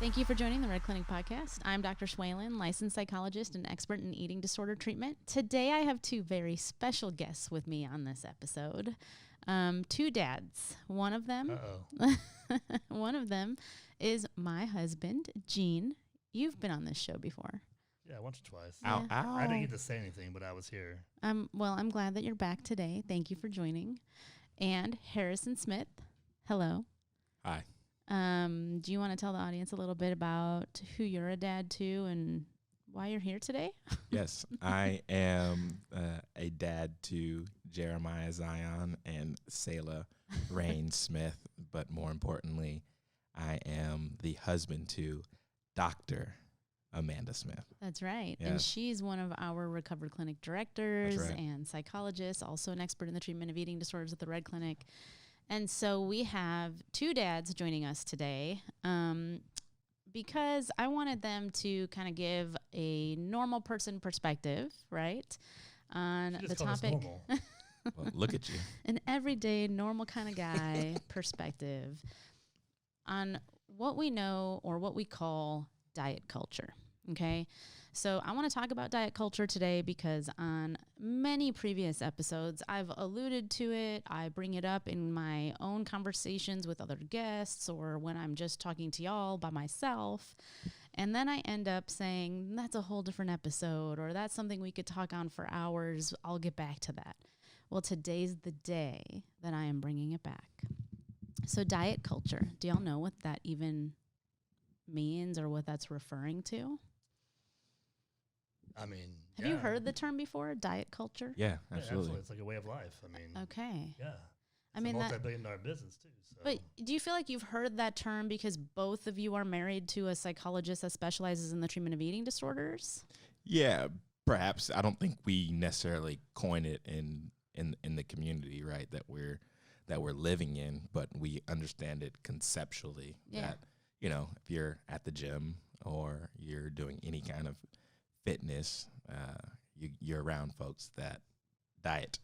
Thank you for joining the Red Clinic podcast. I'm Dr. Schwalen, licensed psychologist and expert in eating disorder treatment. Today I have two very special guests with me on this episode. Two dads. One of them is my husband, Gene. You've been on this show before. Yeah, once or twice. Yeah. Ow. I didn't get to say anything, but I was here. Well, I'm glad that you're back today. Thank you for joining. And Harrison Smith. Hello. Hi. Do you want to tell the audience a little bit about who you're a dad to and why you're here today? Yes, I am a dad to Jeremiah Zion and Selah Rain Smith, but more importantly, I am the husband to Dr. Amanda Smith. That's right. Yes. And she's one of our Recovered Clinic directors That's right. and psychologists, also an expert in the treatment of eating disorders at the Red Clinic. And so we have two dads joining us today because I wanted them to kind of give a normal person perspective, right, on the topic. Well, look at you. An everyday, normal kind of guy perspective on what we know or what we call diet culture, okay? So I want to talk about diet culture today because on many previous episodes, I've alluded to it. I bring it up in my own conversations with other guests or when I'm just talking to y'all by myself. And then I end up saying, that's a whole different episode, or that's something we could talk on for hours. I'll get back to that. Well, today's the day that I am bringing it back. So diet culture, do y'all know what that even means or what that's referring to? I mean, have you heard the term before, diet culture? Yeah, absolutely. It's like a way of life. I mean, okay. Yeah. I mean, a multi-billion-dollar business too. So. But do you feel like you've heard that term because both of you are married to a psychologist that specializes in the treatment of eating disorders? Yeah, perhaps. I don't think we necessarily coin it in the community, right, that we're living in, but we understand it conceptually. Yeah. That, you know, if you're at the gym or you're doing any kind of fitness, you're around folks that diet.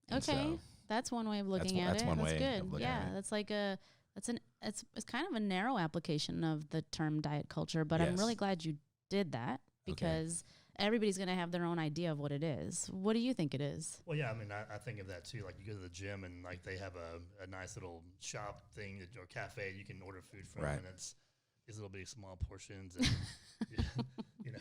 And okay, so that's one way of looking at it. That's one way good. of looking yeah, at it. that's like it's kind of a narrow application of the term diet culture, but I'm Yes. really glad you did that because everybody's going to have their own idea of what it is. What do you think it is? Well, yeah, I mean, I think of that too. Like you go to the gym and like they have a nice little shop thing or cafe you can order food from, Right. and it's these little bitty small portions, and you know,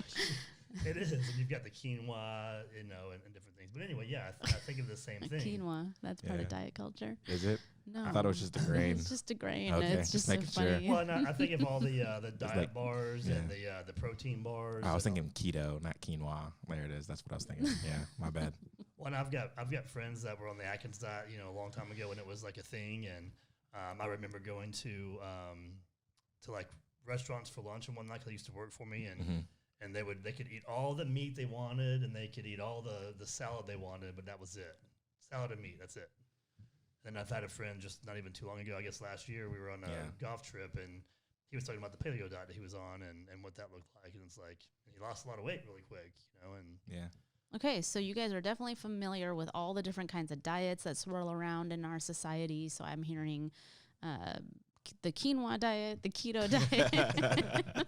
it is. And you've got the quinoa, you know, and different things. But anyway, yeah, I think of the same thing. Quinoa, that's part of Yeah. diet culture. Is it? No, I thought it was just a grain. It's just a grain. Okay, It's just so making sure. funny. Well, and I think of all the diet like- bars yeah. and the protein bars. I was and thinking keto, not quinoa. There it is. That's what I was thinking. Yeah, my bad. Well, and I've got friends that were on the Atkins diet, you know, a long time ago when it was like a thing, and I remember going to like restaurants for lunch and whatnot. 'Cause they used to work for me, and they could eat all the meat they wanted, and they could eat all the salad they wanted, but that was it. Salad and meat, that's it. And I've had a friend just not even too long ago, I guess last year, we were on a golf trip, and he was talking about the paleo diet that he was on and what that looked like, and it's like he lost a lot of weight really quick, you know, and Yeah. Okay, so you guys are definitely familiar with all the different kinds of diets that swirl around in our society. So I'm hearing the quinoa diet, the keto diet,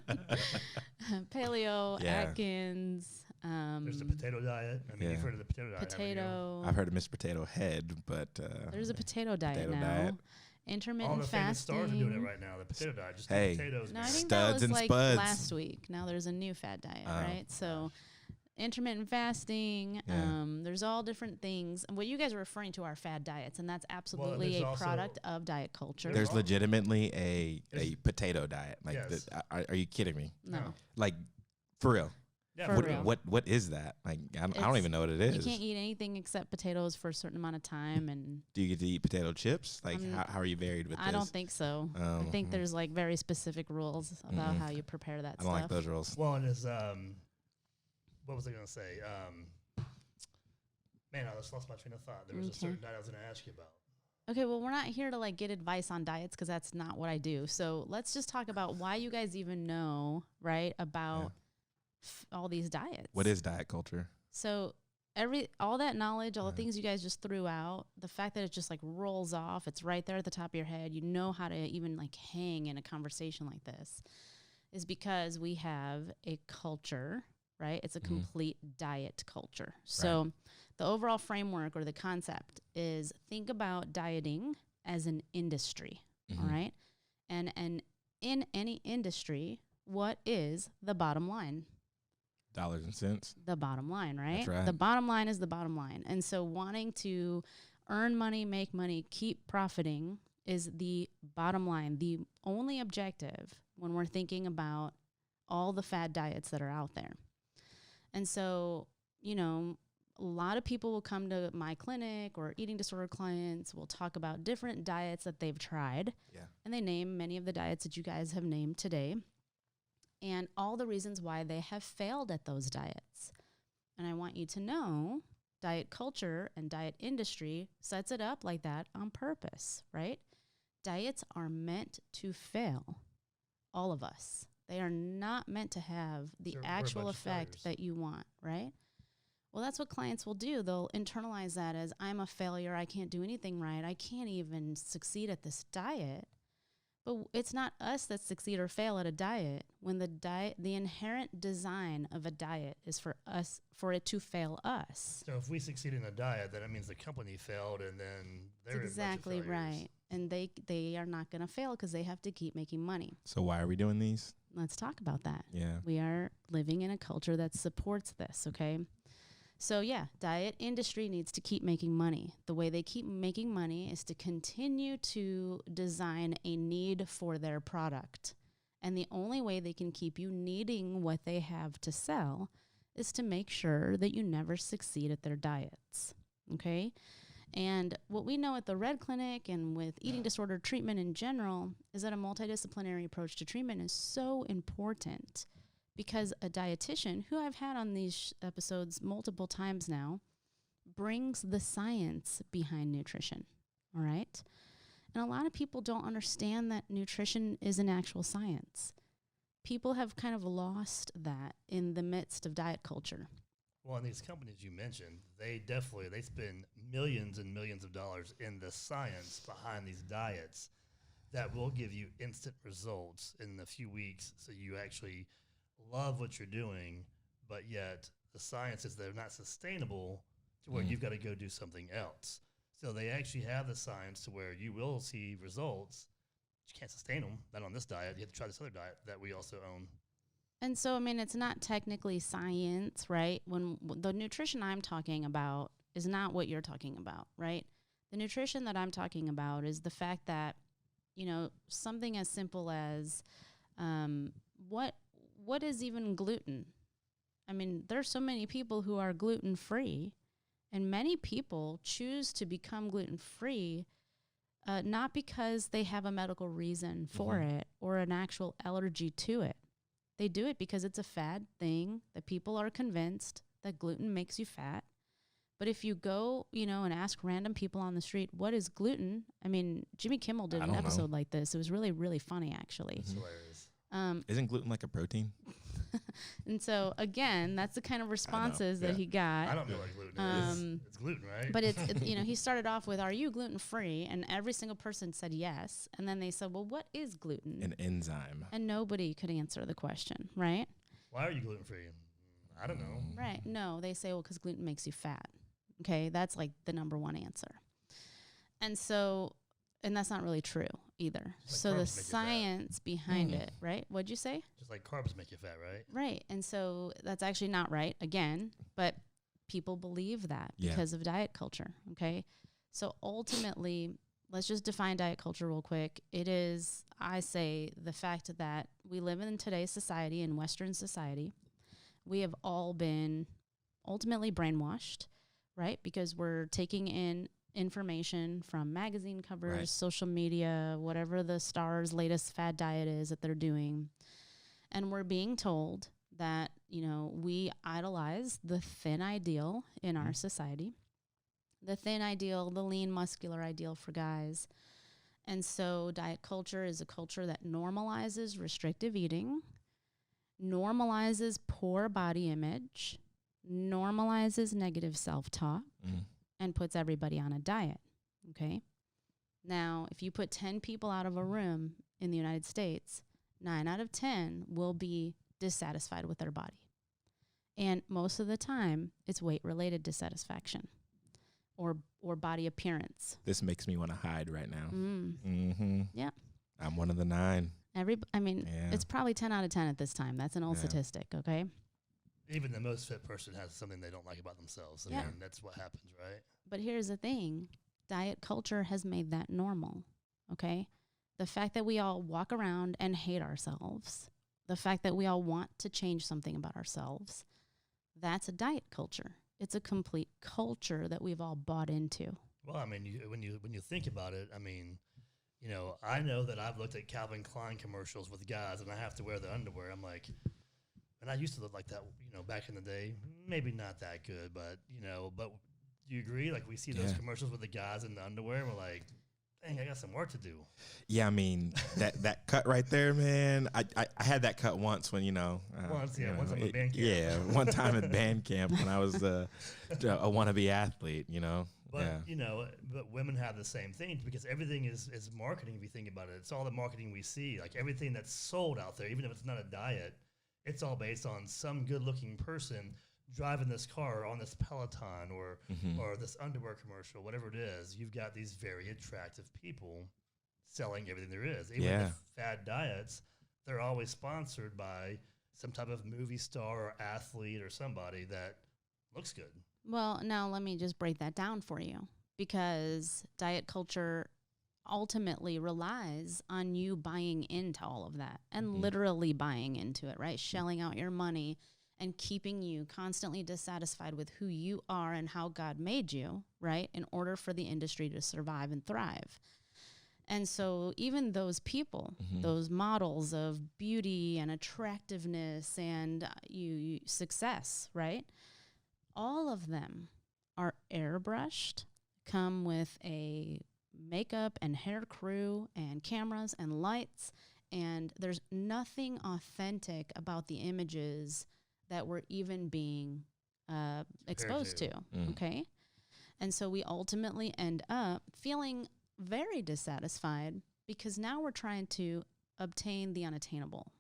paleo, Yeah. Atkins. there's the potato diet. I mean, you've heard of the potato diet. haven't you? Potato. I've heard of Mr. Potato Head, but There's a potato diet potato now. diet. Intermittent All the famous fasting. stars are doing it right now. The potato diet, just Hey. eat potatoes. No, I man. think that Studs was and like spuds. last week. Now there's a new fad diet, Oh. right? So intermittent fasting, Yeah. there's all different things. And what you guys are referring to are fad diets, and that's absolutely there's a also- product of diet culture. There's wrong. legitimately a There's- potato diet. Like, Yes. are you kidding me? No. Like, for real? Yeah, For What, real. what is that? Like, I don't It's- even know what it You is. can't eat anything except potatoes for a certain amount of time, and Do you get to eat potato chips? Like, Um, how are you varied with I this? don't think so. I think mhm. there's like very specific rules about how you prepare that I don't stuff. like those rules. Well, and it's what was I gonna say? Man, I just lost my train of thought. There was a Okay. certain diet I was gonna ask you about. Okay, well, we're not here to like get advice on diets because that's not what I do. So let's just talk about why you guys even know, right, about all these diets. What is diet culture? So all that knowledge, all the things you guys just threw out, the fact that it just like rolls off, it's right there at the top of your head. You know how to even like hang in a conversation like this. is because we have a culture, right? It's a complete diet culture. So the overall framework or the concept is think about dieting as an industry, all right? And in any industry, what is the bottom line? Dollars and cents. The bottom line, right? That's right. The bottom line is the bottom line. And so wanting to earn money, make money, keep profiting is the bottom line. The only objective when we're thinking about all the fad diets that are out there. And so, you know, a lot of people will come to my clinic or eating disorder clients will talk about different diets that they've tried. Yeah. And they name many of the diets that you guys have named today and all the reasons why they have failed at those diets. And I want you to know diet culture and diet industry sets it up like that on purpose, right? Diets are meant to fail, all of us. They are not meant to have the actual effect that you want, right? Well, that's what clients will do. They'll internalize that as, I'm a failure, I can't do anything right, I can't even succeed at this diet. But it's not us that succeed or fail at a diet when the inherent design of a diet is for it to fail us. So if we succeed in a diet, then it means the company failed, and then they're That's exactly right. And they are not going to fail because they have to keep making money. So why are we doing these? Let's talk about that. Yeah. We are living in a culture that supports this, okay? So yeah, diet industry needs to keep making money. The way they keep making money is to continue to design a need for their product. And the only way they can keep you needing what they have to sell is to make sure that you never succeed at their diets, okay? And what we know at the Red Clinic and with eating disorder treatment in general is that a multidisciplinary approach to treatment is so important. Because a dietitian, who I've had on these episodes multiple times now, brings the science behind nutrition, all right? And a lot of people don't understand that nutrition is an actual science. People have kind of lost that in the midst of diet culture. Well, and these companies you mentioned, they spend millions and millions of dollars in the science behind these diets that will give you instant results in a few weeks, so you actually love what you're doing, but yet the science is they're not sustainable to where you've got to go do something else. So they actually have the science to where you will see results, but you can't sustain them. Not on this diet. You have to try this other diet that we also own. And so, I mean, it's not technically science, right? When the nutrition I'm talking about is not what you're talking about, right? The nutrition that I'm talking about is the fact that, you know, something as simple as what is even gluten? I mean, there's so many people who are gluten-free, and many people choose to become gluten-free not because they have a medical reason for it or an actual allergy to it. They do it because it's a fad thing that people are convinced that gluten makes you fat. But if you go, you know, and ask random people on the street, what is gluten? I mean, Jimmy Kimmel did an episode like this. It was really, really funny, actually. It's hilarious. Isn't gluten like a protein? And so, again, that's the kind of responses that he got. I don't know what gluten is. It's gluten, right? But you know, he started off with, are you gluten-free? And every single person said yes. And then they said, well, what is gluten? An enzyme. And nobody could answer the question, right? Why are you gluten-free? I don't know. Right. No, they say, well, because gluten makes you fat. Okay, that's like the number one answer. And so, and that's not really true either. Like so the science behind it, right? What'd you say? Just like carbs make you fat, right? Right. And so that's actually not right, again, but people believe that because of diet culture, okay? So ultimately, let's just define diet culture real quick. It is, I say, the fact that we live in today's society, in Western society. We have all been ultimately brainwashed, right? Because we're taking in information from magazine covers, social media, whatever the star's latest fad diet is that they're doing. And we're being told that, you know, we idolize the thin ideal in our society, the thin ideal, the lean, muscular ideal for guys. And so diet culture is a culture that normalizes restrictive eating, normalizes poor body image, normalizes negative self-talk, and puts everybody on a diet, okay? Now, if you put 10 people out of a room in the United States 9 out of 10 will be dissatisfied with their body. And most of the time, it's weight-related dissatisfaction or body appearance. This makes me want to hide right now. Yeah. I'm one of the 9. It's probably 10 out of 10 at this time. That's an old statistic, okay? Even the most fit person has something they don't like about themselves. I mean, that's what happens, right? But here's the thing. Diet culture has made that normal, okay? The fact that we all walk around and hate ourselves, the fact that we all want to change something about ourselves, that's a diet culture. It's a complete culture that we've all bought into. Well, I mean, when you think about it, I mean, I know that I've looked at Calvin Klein commercials with guys, and I have to wear the underwear. I'm like, and I used to look like that, back in the day. Maybe not that good, but but do you agree? Like we see those commercials with the guys in the underwear, and we're like, dang, I got some work to do. Yeah, I mean that cut right there, man. I had that cut once when once on the band camp. Yeah, one time at band camp when I was a wannabe athlete. But but women have the same thing because everything is marketing. If you think about it, it's all the marketing we see. Like everything that's sold out there, even if it's not a diet, it's all based on some good-looking person driving this car on this Peloton or this underwear commercial, whatever it is. You've got these very attractive people selling everything there is. Even the fad diets, they're always sponsored by some type of movie star or athlete or somebody that looks good. Well, now let me just break that down for you, because diet culture ultimately relies on you buying into all of that and literally buying into it, right? Shelling out your money and keeping you constantly dissatisfied with who you are and how God made you, right, in order for the industry to survive and thrive. And so even those people, those models of beauty and attractiveness and you success, right, all of them are airbrushed, come with a makeup and hair crew and cameras and lights, and there's nothing authentic about the images that we're even being exposed to, okay? And so we ultimately end up feeling very dissatisfied because now we're trying to obtain the unattainable.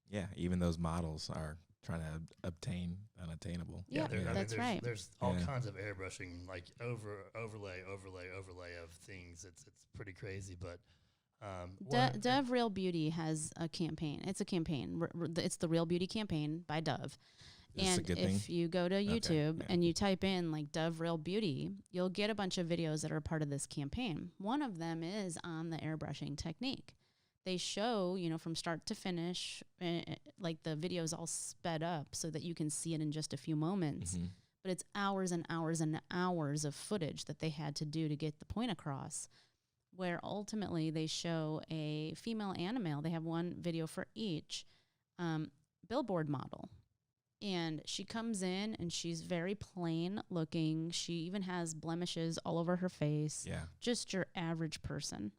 Yeah, even those models are trying to obtain unattainable. Yeah, that's right. There's all kinds of airbrushing, like overlay of things. It's pretty crazy, but Dove Real Beauty has a campaign. It's a campaign. It's the Real Beauty campaign by Dove. And if you go to YouTube and you type in like Dove Real Beauty, you'll get a bunch of videos that are part of this campaign. One of them is on the airbrushing technique. They show, from start to finish, like the video's all sped up so that you can see it in just a few moments. But it's hours and hours and hours of footage that they had to do to get the point across, where ultimately they show a female and a male. They have one video for each billboard model. And she comes in and she's very plain looking. She even has blemishes all over her face. Yeah. Just your average person,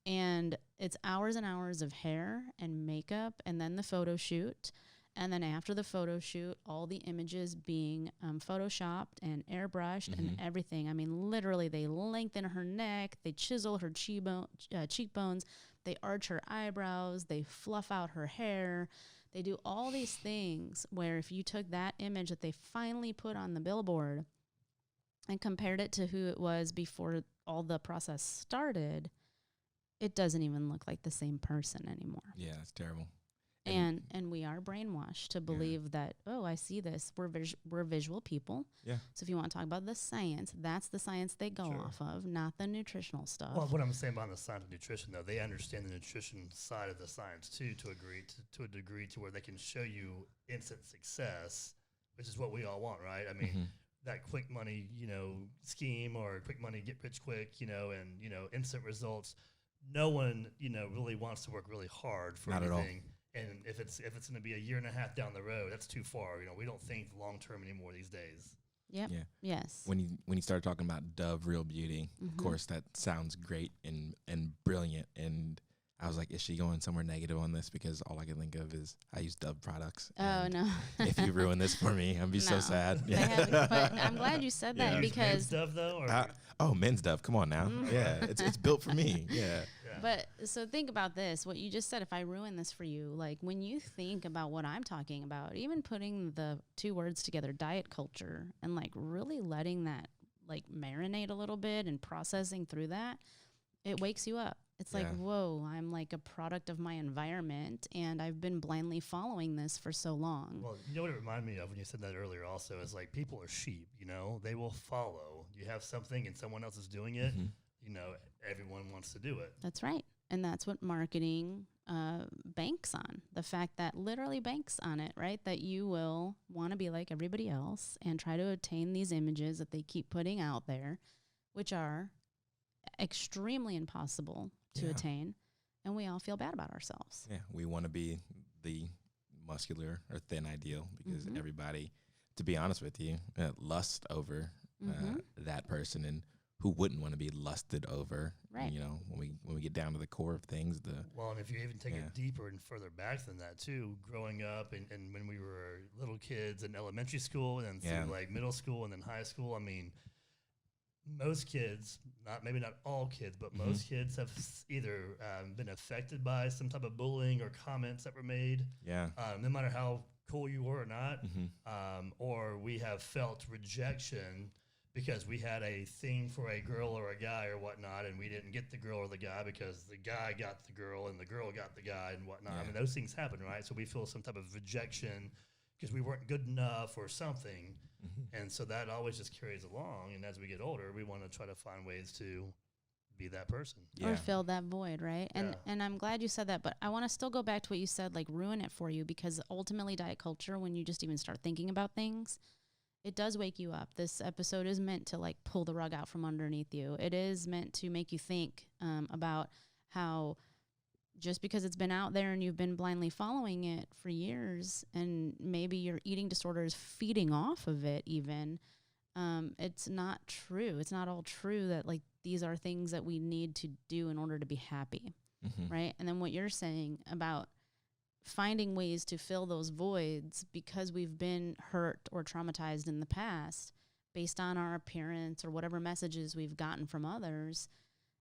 And it's hours and hours of hair and makeup and then the photo shoot. And then after the photo shoot, all the images being photoshopped and airbrushed and everything. I mean, literally, they lengthen her neck, they chisel her cheekbones, they arch her eyebrows, they fluff out her hair. They do all these things where if you took that image that they finally put on the billboard and compared it to who it was before all the process started, it doesn't even look like the same person anymore. Yeah, it's terrible. And we are brainwashed to believe that, I see this. We're visual people. Yeah. So if you want to talk about the science, that's the science they go off of, not the nutritional stuff. Well, what I'm saying about the science of nutrition, though, they understand the nutrition side of the science, too, to a degree to where they can show you instant success, which is what we all want, right? I mean, that quick money, scheme or quick money, get rich quick, and, instant results. No one, really wants to work really hard for Not anything. At all. And if it's going to be a year and a half down the road, that's too far. We don't think long term anymore these days. Yep. Yeah. Yes. When you started talking about Dove Real Beauty, of course that sounds great and brilliant. And I was like, is she going somewhere negative on this? Because all I can think of is I use Dove products. Oh, no. If you ruin this for me, I'd be so sad. But I'm glad you said that because men's Dove though. Men's Dove. Come on now. Yeah, it's built for me. Yeah. But so think about this, what you just said, if I ruin this for you, like when you think about what I'm talking about, even putting the two words together, diet culture, and like really letting that like marinate a little bit and processing through that, it wakes you up. It's like, whoa, I'm like a product of my environment, and I've been blindly following this for so long. Well, you know what it reminded me of when you said that earlier also is like people are sheep, they will follow. You have something and someone else is doing it, everyone wants to do it. That's right. And that's what marketing banks on. The fact that literally banks on it, right? That you will want to be like everybody else and try to attain these images that they keep putting out there, which are extremely impossible to attain, and we all feel bad about ourselves. Yeah, we want to be the muscular or thin ideal because everybody, to be honest with you, lusts over that person, and who wouldn't want to be lusted over? Right. When we get down to the core of things, and if you even take it deeper and further back than that too, growing up and when we were little kids in elementary school and then through like middle school and then high school, I mean, most kids, maybe not all kids, but most kids have either been affected by some type of bullying or comments that were made. Yeah. No matter how cool you were or not, or we have felt rejection because we had a thing for a girl or a guy or whatnot, and we didn't get the girl or the guy because the guy got the girl and the girl got the guy and whatnot. I mean, those things happen, right? So we feel some type of rejection because we weren't good enough or something. And so that always just carries along. And as we get older, we want to try to find ways to be that person. Or fill that void, right? And I'm glad you said that, but I want to still go back to what you said, like ruin it for you, because ultimately diet culture, when you just even start thinking about things, it does wake you up. This episode is meant to like pull the rug out from underneath you. It is meant to make you think about how just because it's been out there and you've been blindly following it for years, and maybe your eating disorder is feeding off of it even, it's not true. It's not all true that like these are things that we need to do in order to be happy, right? And then what you're saying about finding ways to fill those voids because we've been hurt or traumatized in the past based on our appearance or whatever messages we've gotten from others,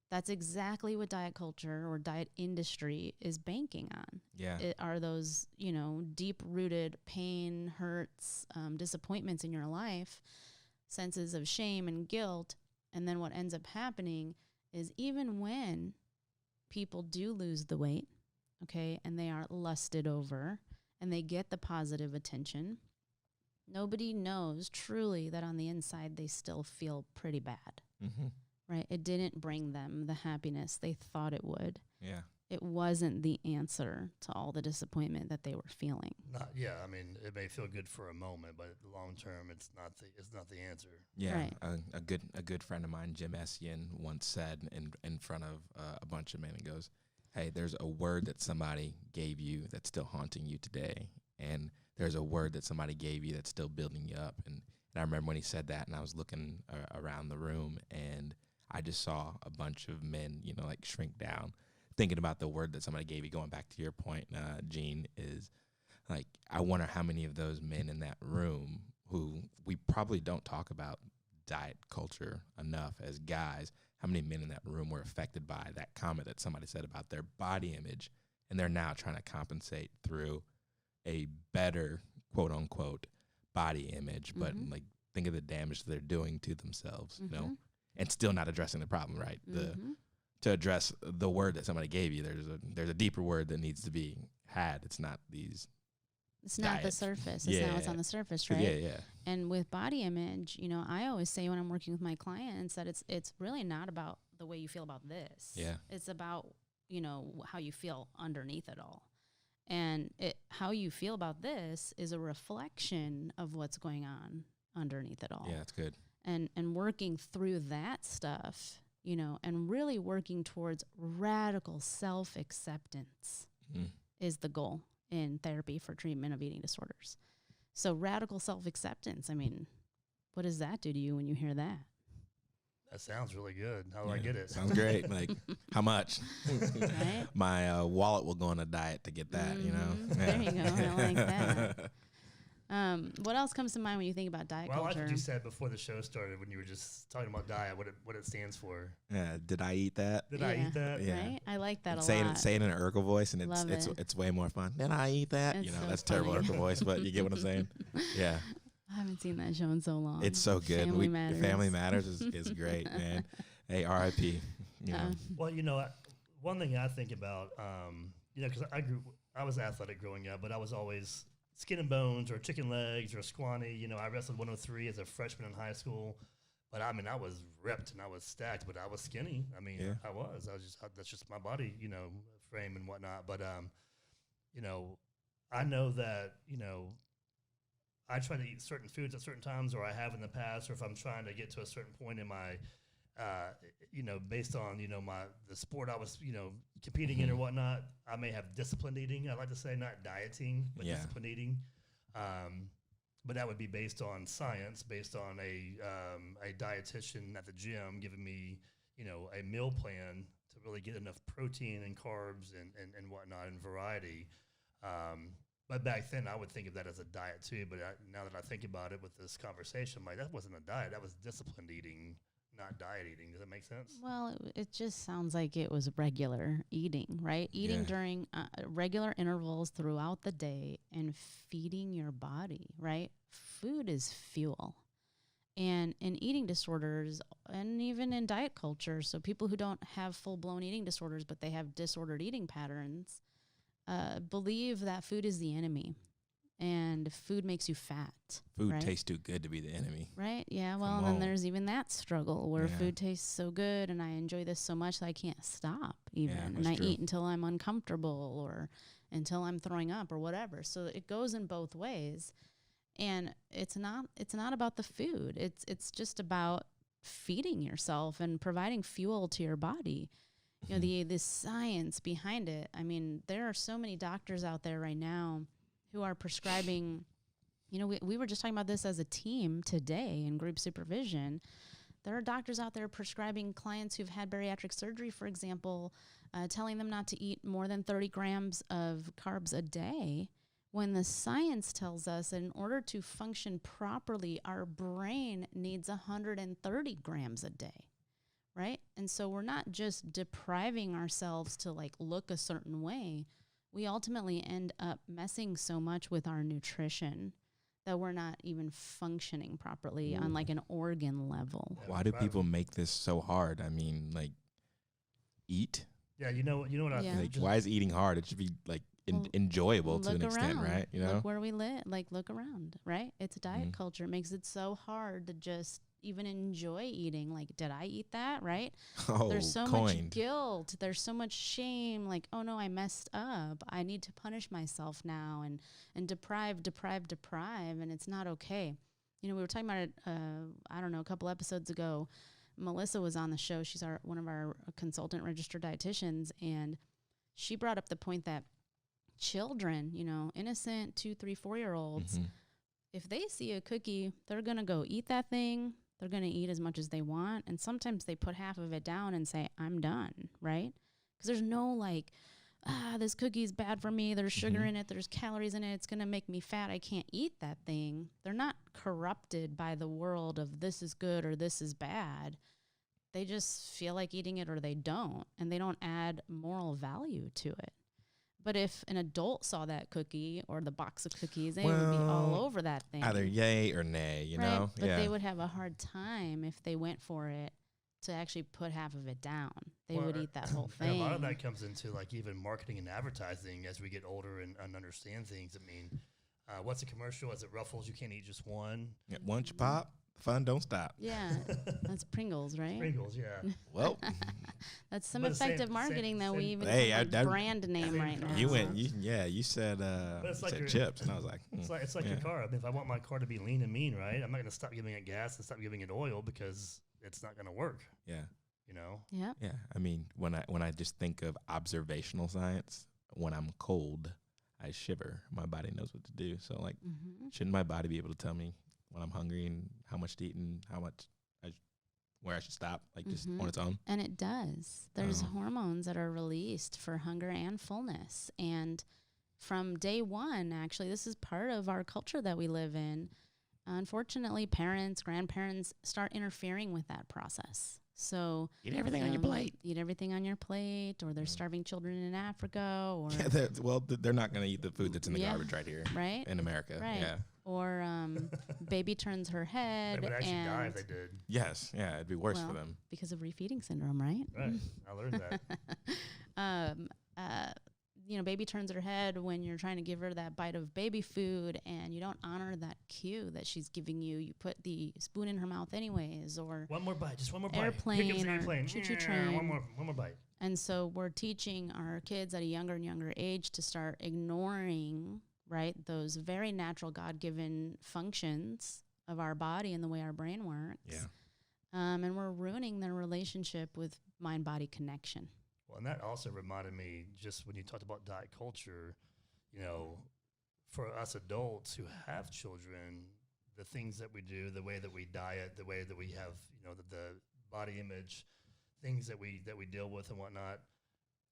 that's exactly what diet culture or diet industry is banking on. Yeah. It are those, deep-rooted pain, hurts, disappointments in your life, senses of shame and guilt. And then what ends up happening is even when people do lose the weight, okay, and they are lusted over and they get the positive attention, nobody knows truly that on the inside they still feel pretty bad. Right? It didn't bring them the happiness they thought it would. Yeah. It wasn't the answer to all the disappointment that they were feeling. I mean, it may feel good for a moment, but long term, it's not the answer. Yeah. Right. A good friend of mine, Jim Essien, once said in front of a bunch of men, and goes, "Hey, there's a word that somebody gave you that's still haunting you today, and there's a word that somebody gave you that's still building you up." And I remember when he said that, and I was looking around the room, and I just saw a bunch of men, like shrink down, thinking about the word that somebody gave you. Going back to your point, Gene, is like, I wonder how many of those men in that room, who we probably don't talk about diet culture enough as guys, how many men in that room were affected by that comment that somebody said about their body image, and they're now trying to compensate through a better, quote unquote, body image, but like, think of the damage they're doing to themselves, and still not addressing the problem, right? To address the word that somebody gave you, there's a deeper word that needs to be had. It's not these. It's not the surface. It's not what's on the surface, right? Yeah. And with body image, I always say when I'm working with my clients that it's really not about the way you feel about this. Yeah. It's about, how you feel underneath it all. And how you feel about this is a reflection of what's going on underneath it all. Yeah, that's good. And working through that stuff, and really working towards radical self-acceptance is the goal in therapy for treatment of eating disorders. So radical self-acceptance, I mean, what does that do to you when you hear that? That sounds really good. How do I get it? Sounds great. Like, how much? Right? My wallet will go on a diet to get that, There you go. I like that. What else comes to mind when you think about diet Well, I like culture? what you said before the show started when you were just talking about diet, what it stands for. Yeah, did I eat that? Did I eat that? Yeah. Right? I like that a Say lot. it in an Urkel voice, and Love it's it. it's way more fun. Did I eat that? It's You know, so that's terrible funny. Urkel voice, but you get what I'm saying? Yeah. I haven't seen that show in so long. It's so good. Family Matters. Family Matters is great, man. Hey, R.I.P. You know. Well, one thing I think about, because I was athletic growing up, but I was always skin and bones or chicken legs or scrawny. I wrestled 103 as a freshman in high school, but I was ripped and I was stacked, but I was skinny. Yeah. I was that's just my body, frame and whatnot. But, I know that, I try to eat certain foods at certain times, or I have in the past, or if I'm trying to get to a certain point in my, based on, the sport I was, competing in or whatnot, I may have disciplined eating. I like to say not dieting, but disciplined eating. But that would be based on science, based on a dietitian at the gym giving me, a meal plan to really get enough protein and carbs and whatnot and variety. But back then, I would think of that as a diet too. But now that I think about it with this conversation, that wasn't a diet. That was disciplined eating, not diet eating. Does that make sense? Well, it just sounds like it was regular eating, right? Eating during regular intervals throughout the day and feeding your body, right? Food is fuel. And in eating disorders, and even in diet culture, so people who don't have full-blown eating disorders, but they have disordered eating patterns, believe that food is the enemy. And food makes you fat. Food right? tastes too good to be the enemy. Right? Yeah. Well, and then there's even that struggle where food tastes so good and I enjoy this so much that I can't stop even. And I eat until I'm uncomfortable or until I'm throwing up or whatever. So it goes in both ways. And it's not about the food. It's just about feeding yourself and providing fuel to your body. The science behind it. I mean, there are so many doctors out there right now who are prescribing, we were just talking about this as a team today in group supervision. There are doctors out there prescribing clients who've had bariatric surgery, for example, telling them not to eat more than 30 grams of carbs a day, when the science tells us that in order to function properly, our brain needs 130 grams a day, right? And so we're not just depriving ourselves to look a certain way. We ultimately end up messing so much with our nutrition that we're not even functioning properly on an organ level. Why do people make this so hard? I mean, eat? Yeah, you know what I think. Why is eating hard? It should be enjoyable to an extent, right? Look where we live. Look around, right? It's a diet culture. It makes it so hard to just even enjoy eating. Did I eat that, right? There's so much guilt. There's so much shame. Oh no, I messed up. I need to punish myself now and deprive. And it's not okay. We were talking about it, a couple episodes ago. Melissa was on the show. She's one of our consultant registered dietitians. And she brought up the point that children, innocent 2, 3, 4-year-olds, if they see a cookie, they're going to go eat that thing. They're going to eat as much as they want. And sometimes they put half of it down and say, I'm done, right? Because there's no this cookie's bad for me. There's sugar in it. There's calories in it. It's going to make me fat. I can't eat that thing. They're not corrupted by the world of this is good or this is bad. They just feel like eating it or they don't. And they don't add moral value to it. But if an adult saw that cookie or the box of cookies, they would be all over that thing. Either yay or nay, you know? But they would have a hard time if they went for it to actually put half of it down. They would eat that whole thing. And a lot of that comes into even marketing and advertising as we get older and understand things. I mean, what's a commercial? Is it Ruffles? You can't eat just one. Yeah, once you pop, fun don't stop. Yeah, that's Pringles, right? Pringles, yeah. Well, that's some effective marketing that we even have brand name right now. You said chips, and I was like, it's like your car. I mean, if I want my car to be lean and mean, right, I'm not going to stop giving it gas and stop giving it oil because it's not going to work. Yeah. Yeah. Yeah. I mean, when I just think of observational science, when I'm cold, I shiver. My body knows what to do. So shouldn't my body be able to tell me when I'm hungry and how much to eat and where I should stop, just on its own? And it does. There's hormones that are released for hunger and fullness. And from day one, actually, this is part of our culture that we live in. Unfortunately, parents, grandparents start interfering with that process. So eat everything on your plate. Eat everything on your plate, or there's starving children in Africa, or they're not going to eat the food that's in the garbage right here, right, in America, right. Yeah. Or baby turns her head. They would actually die and if they did. Yes, yeah, it'd be worse for them because of refeeding syndrome, right? Right, I learned that. Baby turns her head when you're trying to give her that bite of baby food, and you don't honor that cue that she's giving you. You put the spoon in her mouth anyways, or one more bite, just one more bite. Airplane Here comes the airplane. Choo-choo train. One more bite. And so we're teaching our kids at a younger and younger age to start ignoring, right, those very natural God-given functions of our body and the way our brain works. Yeah. And we're ruining their relationship with mind-body connection. Well, and that also reminded me, just when you talked about diet culture, for us adults who have children, the things that we do, the way that we diet, the way that we have, the body image, things that we deal with and whatnot,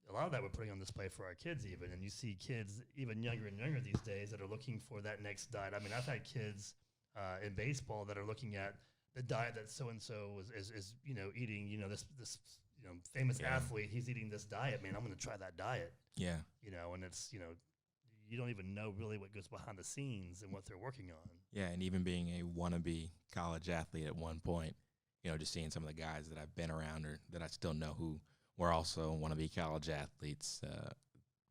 a lot of that we're putting on display for our kids even. And you see kids even younger and younger these days that are looking for that next diet. I mean, I've had kids in baseball that are looking at the diet that so-and-so is eating, this famous athlete, he's eating this diet, man, I'm going to try that diet. Yeah. And it's, you don't even know really what goes behind the scenes and what they're working on. Yeah, and even being a wannabe college athlete at one point, just seeing some of the guys that I've been around or that I still know who were also wannabe college athletes,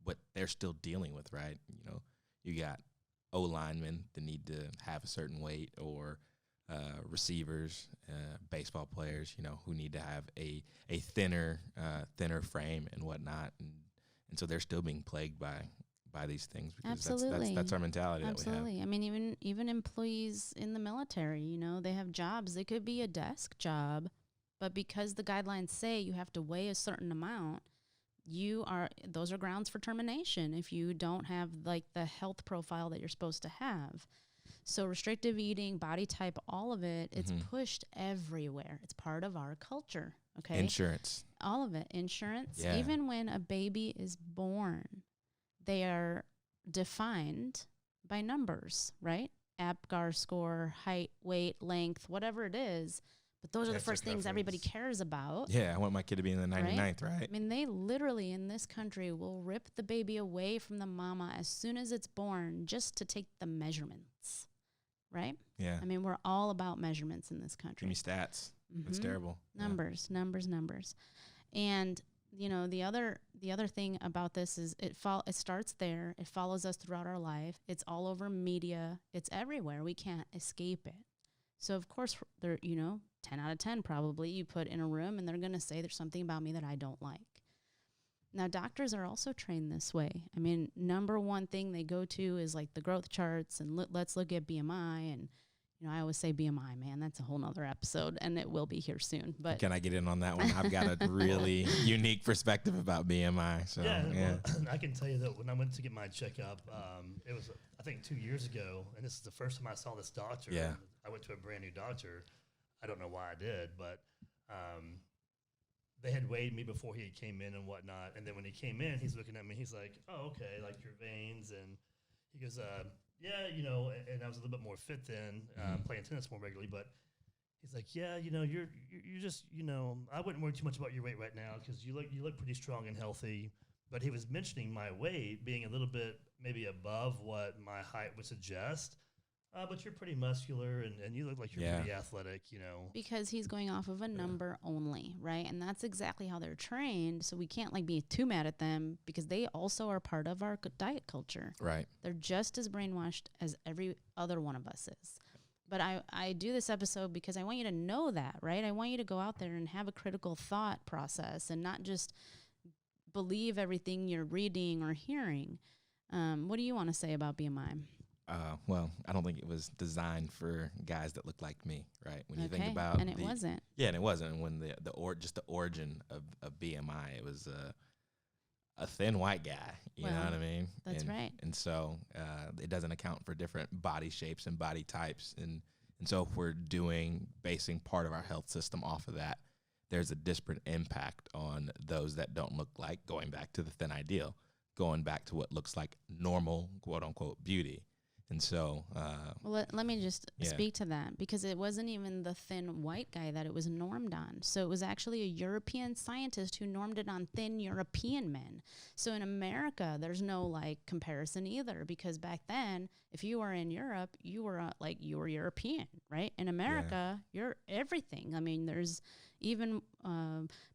what they're still dealing with, right? You got O-linemen that need to have a certain weight, or receivers, baseball players, who need to have a thinner frame and whatnot, and so they're still being plagued by these things, because Absolutely. that's our mentality. Absolutely. That we have. I mean, even employees in the military, they have jobs. They could be a desk job, but because the guidelines say you have to weigh a certain amount, those are grounds for termination if you don't have like the health profile that you're supposed to have. So restrictive eating, body type, all of it, it's pushed everywhere. It's part of our culture, okay? Insurance. All of it. Insurance. Yeah. Even when a baby is born, they are defined by numbers, right? APGAR score, height, weight, length, whatever it is. But those are the first things everybody cares about. Yeah, I want my kid to be in the 99th, right? I mean, they literally in this country will rip the baby away from the mama as soon as it's born just to take the measurements, right? Yeah. I mean, we're all about measurements in this country. Give me stats. That's terrible. Numbers. And, the other thing about this is it starts there. It follows us throughout our life. It's all over media. It's everywhere. We can't escape it. So, of course, they're, 10 out of 10 probably you put in a room and they're going to say there's something about me that I don't like. Now, doctors are also trained this way. I mean, number one thing they go to is like the growth charts and let's look at BMI. And, I always say BMI, man, that's a whole nother episode and it will be here soon. But can I get in on that one? I've got a really unique perspective about BMI. So, yeah. Well, I can tell you that when I went to get my checkup, it was, I think 2 years ago, and this is the first time I saw this doctor. Yeah. I went to a brand new doctor. I don't know why I did, but they had weighed me before he came in and whatnot. And then when he came in, he's looking at me. He's like, "Oh, okay, like your veins." And he goes, "Yeah, And I was a little bit more fit then, playing tennis more regularly. But he's like, "Yeah, you're just, I wouldn't worry too much about your weight right now because you look pretty strong and healthy." But he was mentioning my weight being a little bit maybe above what my height would suggest. But you're pretty muscular and you look like you're pretty athletic, Because he's going off of a number only, right? And that's exactly how they're trained. So we can't be too mad at them because they also are part of our diet culture. Right. They're just as brainwashed as every other one of us is. But I do this episode because I want you to know that, right? I want you to go out there and have a critical thought process and not just believe everything you're reading or hearing. What do you want to say about BMI? Well, I don't think it was designed for guys that look like me, right? When you think about and it wasn't. Yeah, and it wasn't. When the origin of BMI, it was a thin white guy. You know what I mean? That's right. And so it doesn't account for different body shapes and body types. And so if we're basing part of our health system off of that, there's a disparate impact on those that don't look like, going back to the thin ideal, going back to what looks like normal, quote unquote, beauty. And so, Well, let me just Yeah. speak to that, because it wasn't even the thin white guy that it was normed on. So it was actually a European scientist who normed it on thin European men. So in America, there's no like comparison either, because back then, if you were in Europe, you were you were European, right? In America, you're everything. I mean, there's even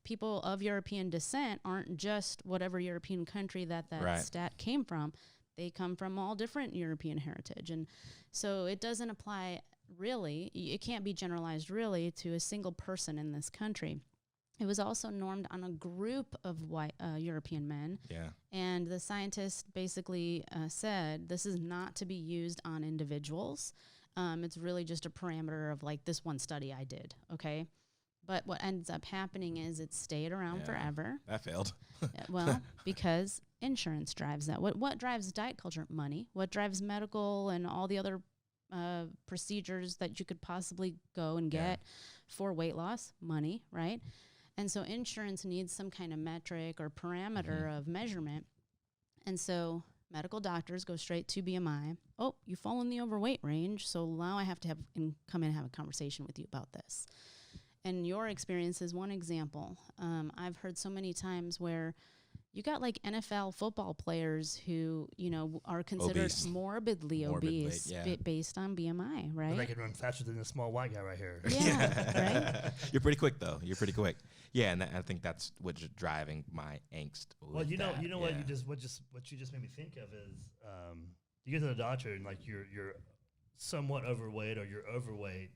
people of European descent aren't just whatever European country that Right. stat came from. They come from all different European heritage. And so it doesn't apply really, it can't be generalized really to a single person in this country. It was also normed on a group of white European men. yeah, And the scientist basically said this is not to be used on individuals. It's really just a parameter of like this one study I did, okay? But what ends up happening is it stayed around Yeah. forever. that failed. Well, because insurance drives that. What drives diet culture? Money. What drives medical and all the other procedures that you could possibly go and Yeah. get for weight loss? Money, right? And so insurance needs some kind of metric or parameter Mhm. of measurement. And so medical doctors go straight to BMI. Oh, you fall in the overweight range, so now I have to come in and have a conversation with you about this. And your experience is one example. I've heard so many times where you got like NFL football players who, are considered Obese. morbidly Morbidly, obese yeah. based on BMI, But they right? can run faster than the small white guy right here. Yeah, right? You're pretty quick though. You're pretty quick. Yeah, and I think that's what's driving my angst. Well, with you know that, what yeah. you just made me think of is you go to the doctor and like you're somewhat overweight or you're overweight,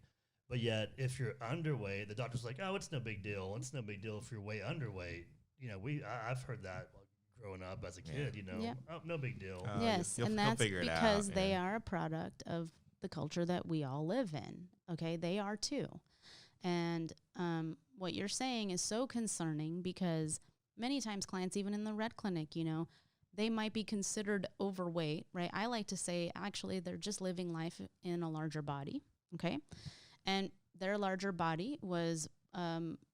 but yet if you're underweight, the doctor's like, oh, it's no big deal. It's no big deal if you're way underweight. I've heard that growing up as a kid. Yep. Oh, no big deal. Yes, you'll and that's figure it out, because they yeah. are a product of the culture that we all live in. Okay, they are too. And what you're saying is so concerning, because many times clients, even in the red clinic, they might be considered overweight, right? I like to say, actually, they're just living life in a larger body, okay? And their larger body was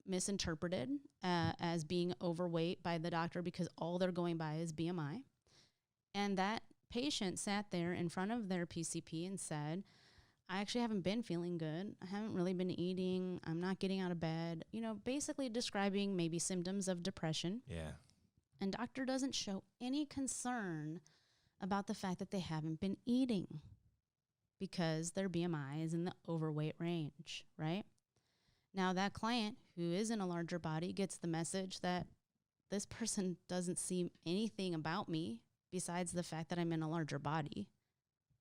misinterpreted as being overweight by the doctor because all they're going by is BMI. And that patient sat there in front of their PCP and said, I actually haven't been feeling good. I haven't really been eating. I'm not getting out of bed. Basically describing maybe symptoms of depression. Yeah. And doctor doesn't show any concern about the fact that they haven't been eating because their BMI is in the overweight range, right? Now that client who is in a larger body gets the message that this person doesn't see anything about me besides the fact that I'm in a larger body.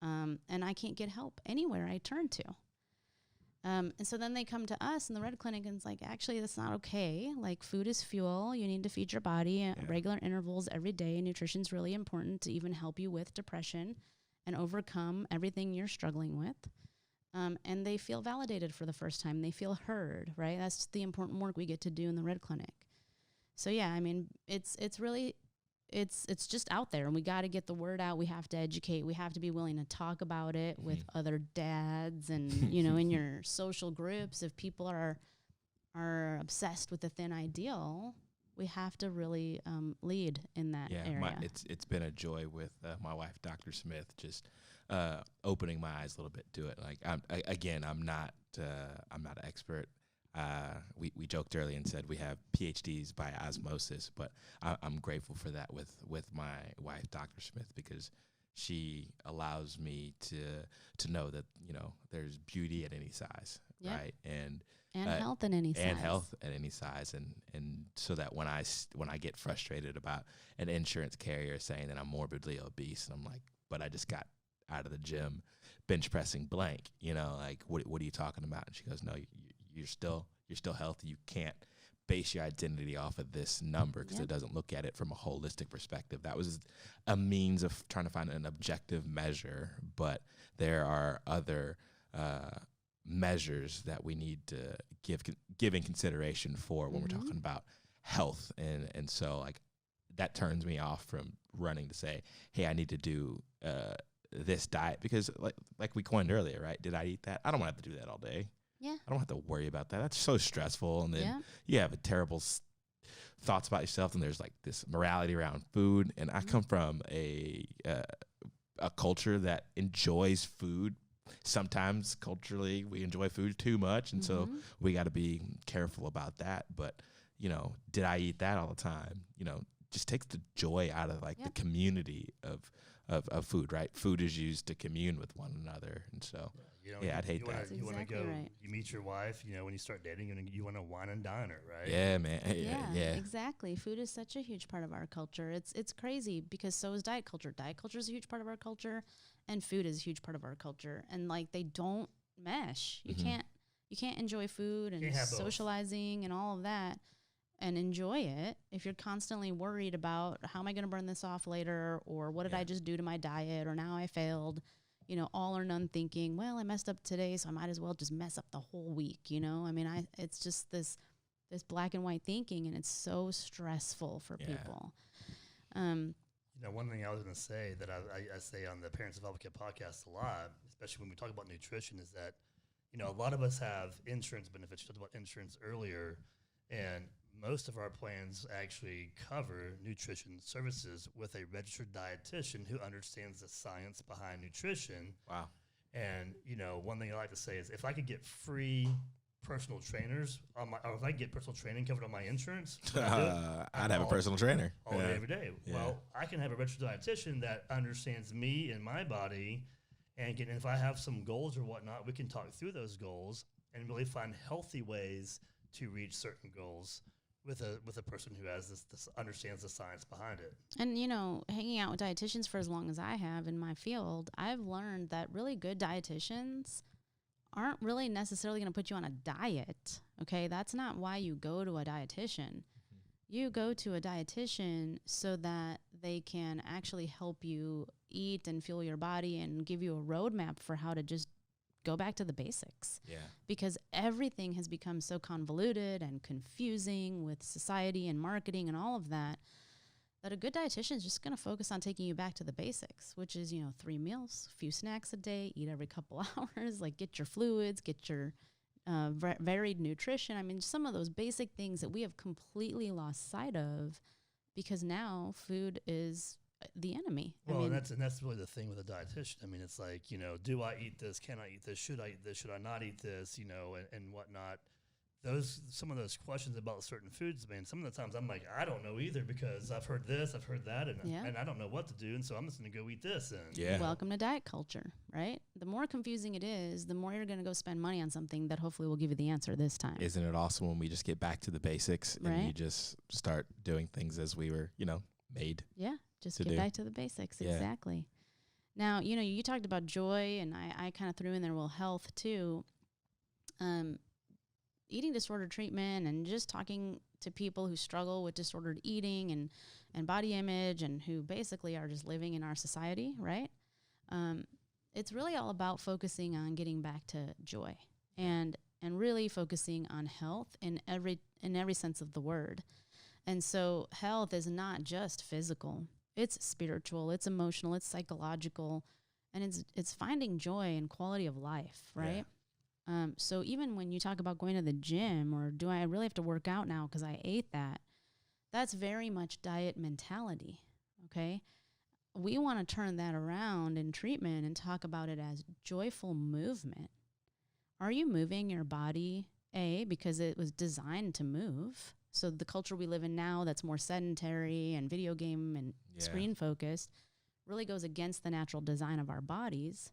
And I can't get help anywhere I turn to. And so then they come to us in the red clinic and it's like, actually, that's not okay. Like, food is fuel. You need to feed your body at regular intervals every day. Nutrition's really important to even help you with depression and overcome everything you're struggling with. And they feel validated for the first time. They feel heard, right? That's the important work we get to do in the red clinic. So yeah, I mean, it's really, it's just out there, and we got to get the word out. We have to educate. We have to be willing to talk about it with other dads and, in your social groups. If people are obsessed with the thin ideal, we have to really lead in that area. It's been a joy with my wife, Dr. Smith, just opening my eyes a little bit to it. Like, I'm not an expert. We joked earlier and said we have PhDs by osmosis, but I'm grateful for that with my wife, Dr. Smith, because she allows me to know that there's beauty at any size, right? And health at any size. And health at any size, and so that when I get frustrated about an insurance carrier saying that I'm morbidly obese, and I'm like, but I just got out of the gym bench pressing blank, like what are you talking about? And she goes, no, you're still healthy. You can't base your identity off of this number because it doesn't look at it from a holistic perspective. That was a means of trying to find an objective measure, but there are other measures that we need to give in consideration for when we're talking about health. And so like that turns me off from running to say, hey, I need to do this diet because like we coined earlier, right? Did I eat that? I don't want to have to do that all day. Yeah. I don't have to worry about that. That's so stressful. And then you have a terrible thoughts about yourself, and there's like this morality around food. And I come from a culture that enjoys food. Sometimes culturally we enjoy food too much, and so we got to be careful about that. But did I eat that all the time? Just takes the joy out of like the community of food, right? Food is used to commune with one another, and so I'd hate that. You want to go, right. you meet your wife, when you start dating, you want to wine and dine her, right? Yeah, man. Yeah. Exactly. Food is such a huge part of our culture. It's crazy because so is diet culture. Diet culture is a huge part of our culture, and food is a huge part of our culture. And like they don't mesh. You can't enjoy food and socializing and all of that and enjoy it if you're constantly worried about how am I going to burn this off later, or what did I just do to my diet, or now I failed. All or none thinking, well, I messed up today, so I might as well just mess up the whole week, I mean, it's just this black and white thinking, and it's so stressful for people. One thing I was going to say that I say on the Parents of Advocate podcast a lot, especially when we talk about nutrition, is that, a lot of us have insurance benefits. You talked about insurance earlier, and most of our plans actually cover nutrition services with a registered dietitian who understands the science behind nutrition. Wow. And, one thing I like to say is if I could get free personal trainers or if I could get personal training covered on my insurance, I'd have a personal trainer all day, every day. Yeah. Well, I can have a registered dietitian that understands me and my body, and if I have some goals or whatnot, we can talk through those goals and really find healthy ways to reach certain goals with a person who has this understands the science behind it. And hanging out with dietitians for as long as I have in my field, I've learned that really good dietitians aren't really necessarily going to put you on a diet. Okay, that's not why you go to a dietitian. You go to a dietitian so that they can actually help you eat and fuel your body and give you a roadmap for how to just go back to the basics. Yeah. Because everything has become so convoluted and confusing with society and marketing and all of that a good dietitian is just going to focus on taking you back to the basics, which is, 3 meals, a few snacks a day, eat every couple hours, like get your fluids, get your varied nutrition. I mean, some of those basic things that we have completely lost sight of because now food is the enemy. Well, and that's really the thing with a dietitian. I mean, it's like, do I eat this? Can I eat this? Should I eat this? Should I not eat this? And whatnot. Some of those questions about certain foods, man, some of the times I'm like, I don't know either because I've heard this, I've heard that, and I don't know what to do, and so I'm just going to go eat this. And welcome to diet culture, right? The more confusing it is, the more you're going to go spend money on something that hopefully will give you the answer this time. Isn't it awesome when we just get back to the basics and you just start doing things as we were, made? Yeah, just get back to the basics. Yeah. Exactly. Now, you talked about joy, and I kind of threw in there, health too. Eating disorder treatment and just talking to people who struggle with disordered eating and body image and who basically are just living in our society, right? It's really all about focusing on getting back to joy and really focusing on health in every sense of the word. And so health is not just physical. It's spiritual, it's emotional, it's psychological, and it's finding joy and quality of life, right? Yeah. So even when you talk about going to the gym or do I really have to work out now because I ate that, that's very much diet mentality, okay? We want to turn that around in treatment and talk about it as joyful movement. Are you moving your body, because it was designed to move? So the culture we live in now that's more sedentary and video game and screen focused really goes against the natural design of our bodies.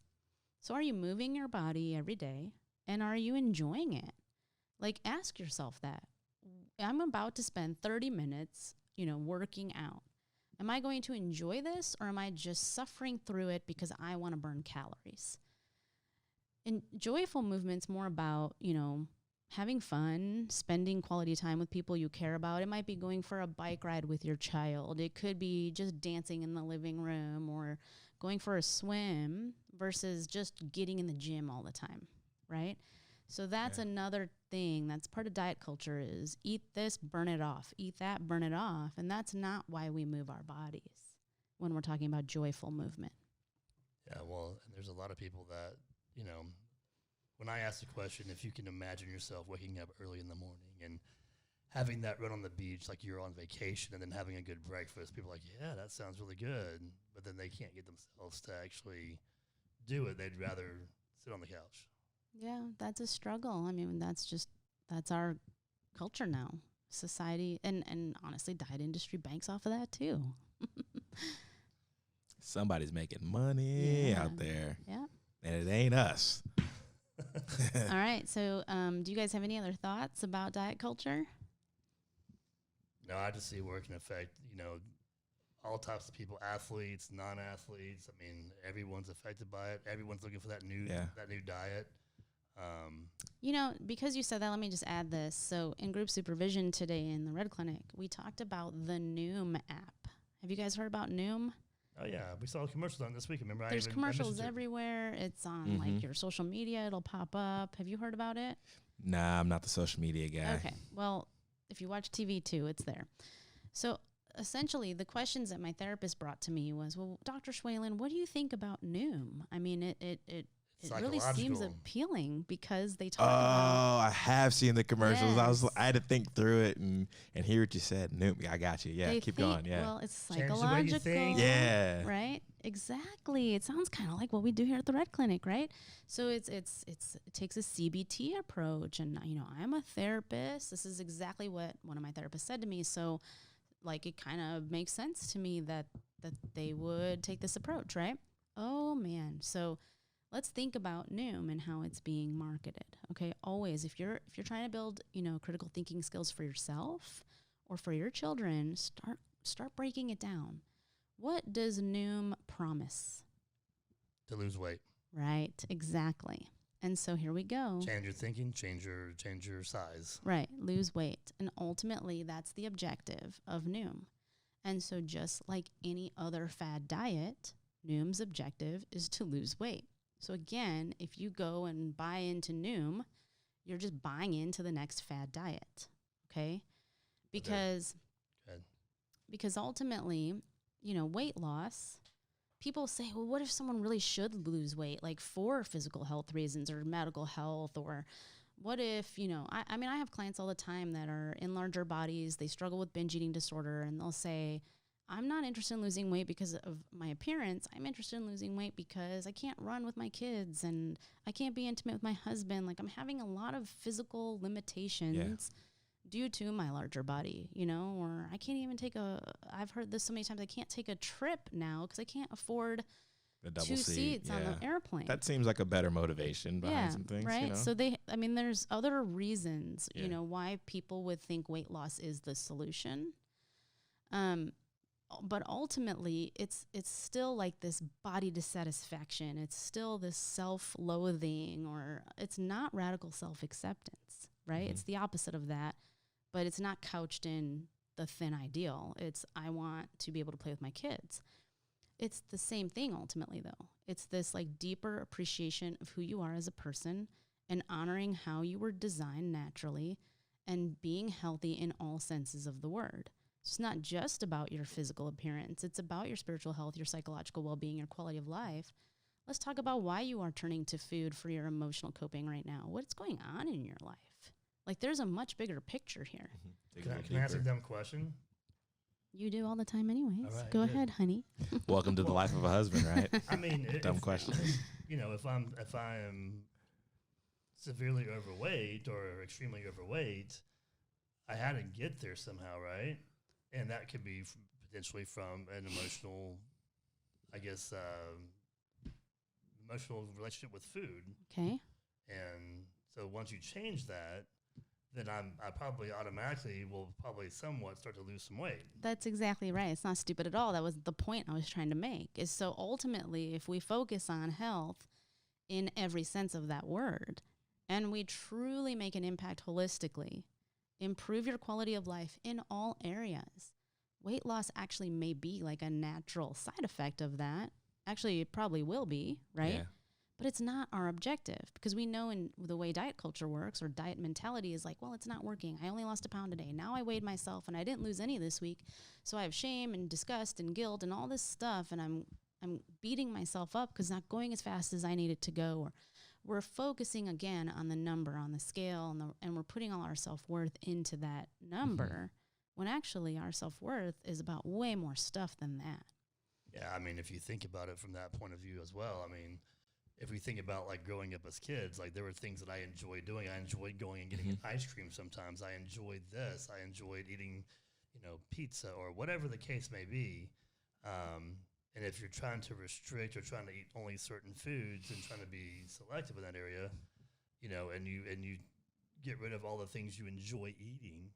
So are you moving your body every day? And are you enjoying it? Like, ask yourself that. I'm about to spend 30 minutes, working out. Am I going to enjoy this, or am I just suffering through it because I want to burn calories? And joyful movement's more about, having fun, spending quality time with people you care about. It might be going for a bike ride with your child. It could be just dancing in the living room or going for a swim versus just getting in the gym all the time. Right? So that's another thing that's part of diet culture is eat this, burn it off. Eat that, burn it off. And that's not why we move our bodies when we're talking about joyful movement. Yeah, well, and there's a lot of people that, when I ask the question, if you can imagine yourself waking up early in the morning and having that run on the beach like you're on vacation and then having a good breakfast. People are like, yeah, that sounds really good. But then they can't get themselves to actually do it. They'd rather sit on the couch. Yeah, that's a struggle. I mean, that's our culture now. Society and honestly, diet industry banks off of that too. Somebody's making money out there. Yeah. And it ain't us. All right. So do you guys have any other thoughts about diet culture? No, I just see where it can affect, all types of people, athletes, non-athletes. I mean, everyone's affected by it. Everyone's looking for that new diet. Because you said that, let me just add this. So in group supervision today in the Red Clinic, we talked about the Noom app. Have you guys heard about Noom? Oh, yeah. We saw commercials on this week. Remember, there's commercials everywhere. It's on like your social media. It'll pop up. Have you heard about it? Nah, I'm not the social media guy. Okay. Well, if you watch TV too, it's there. So essentially, the questions that my therapist brought to me was, well, Dr. Schwalen, what do you think about Noom? I mean, it really seems appealing because they talk about. Oh, I have seen the commercials. Yes. I had to think through it and hear what you said. Nope, I got you. Yeah, keep going. Yeah. Well, it's psychological. Yeah. Right. Exactly. It sounds kind of like what we do here at the Red Clinic, right? So it takes a CBT approach, and I'm a therapist. This is exactly what one of my therapists said to me. So, like, it kind of makes sense to me that they would take this approach, right? Oh man. So let's think about Noom and how it's being marketed. Okay, always if you're trying to build, critical thinking skills for yourself or for your children, start breaking it down. What does Noom promise? To lose weight. Right, exactly. And so here we go. Change your thinking, change your size. Right, lose weight. And ultimately that's the objective of Noom. And so just like any other fad diet, Noom's objective is to lose weight. So again, if you go and buy into Noom, you're just buying into the next fad diet, okay? Because ultimately, weight loss, people say, well, what if someone really should lose weight, like for physical health reasons or medical health, or what if, I mean, I have clients all the time that are in larger bodies, they struggle with binge eating disorder, and they'll say, I'm not interested in losing weight because of my appearance. I'm interested in losing weight because I can't run with my kids and I can't be intimate with my husband. Like, I'm having a lot of physical limitations due to my larger body, or I can't even I've heard this so many times, I can't take a trip now because I can't afford a double 2 seats on the airplane. That seems like a better motivation behind some things. Right. So there's other reasons, why people would think weight loss is the solution. But ultimately, it's still like this body dissatisfaction. It's still this self-loathing, or it's not radical self-acceptance, right? Mm-hmm. It's the opposite of that, but it's not couched in the thin ideal. It's, I want to be able to play with my kids. It's the same thing ultimately, though. It's this like deeper appreciation of who you are as a person and honoring how you were designed naturally and being healthy in all senses of the word. It's not just about your physical appearance. It's about your spiritual health, your psychological well-being, your quality of life. Let's talk about why you are turning to food for your emotional coping right now. What's going on in your life? Like, there's a much bigger picture here. Mm-hmm. Can I ask a dumb question? You do all the time anyways. Right, Go ahead, honey. Welcome to the life of a husband, right? I mean, dumb question. If I am severely overweight or extremely overweight, I had to get there somehow, right? And that could be potentially from an emotional, emotional relationship with food. Okay. And so once you change that, then I probably automatically will probably somewhat start to lose some weight. That's exactly right. It's not stupid at all. That was the point I was trying to make. Is so ultimately, if we focus on health in every sense of that word, and we truly make an impact holistically, improve your quality of life in all areas. Weight loss actually may be like a natural side effect of that. Actually, it probably will be, right? Yeah. But it's not our objective, because we know in the way diet culture works, or diet mentality is like, well, it's not working. I only lost a pound a day. Now I weighed myself and I didn't lose any this week. So I have shame and disgust and guilt and all this stuff. And I'm beating myself up because not going as fast as I needed to go, or we're focusing again on the number on the scale, and we're putting all our self-worth into that number, when actually our self-worth is about way more stuff than that. Yeah, I mean, if you think about it from that point of view as well, I mean, if we think about like growing up as kids, like there were things that I enjoyed doing. I enjoyed going and getting an ice cream sometimes. I enjoyed this. I enjoyed eating, pizza or whatever the case may be. And if you're trying to restrict or trying to eat only certain foods and trying to be selective in that area, and you get rid of all the things you enjoy eating,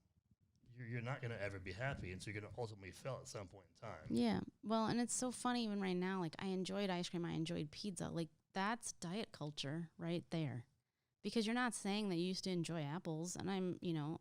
you're not going to ever be happy, and so you're going to ultimately fail at some point in time. Yeah. Well, and it's so funny even right now, like I enjoyed ice cream, I enjoyed pizza. Like that's diet culture right there. Because you're not saying that you used to enjoy apples, and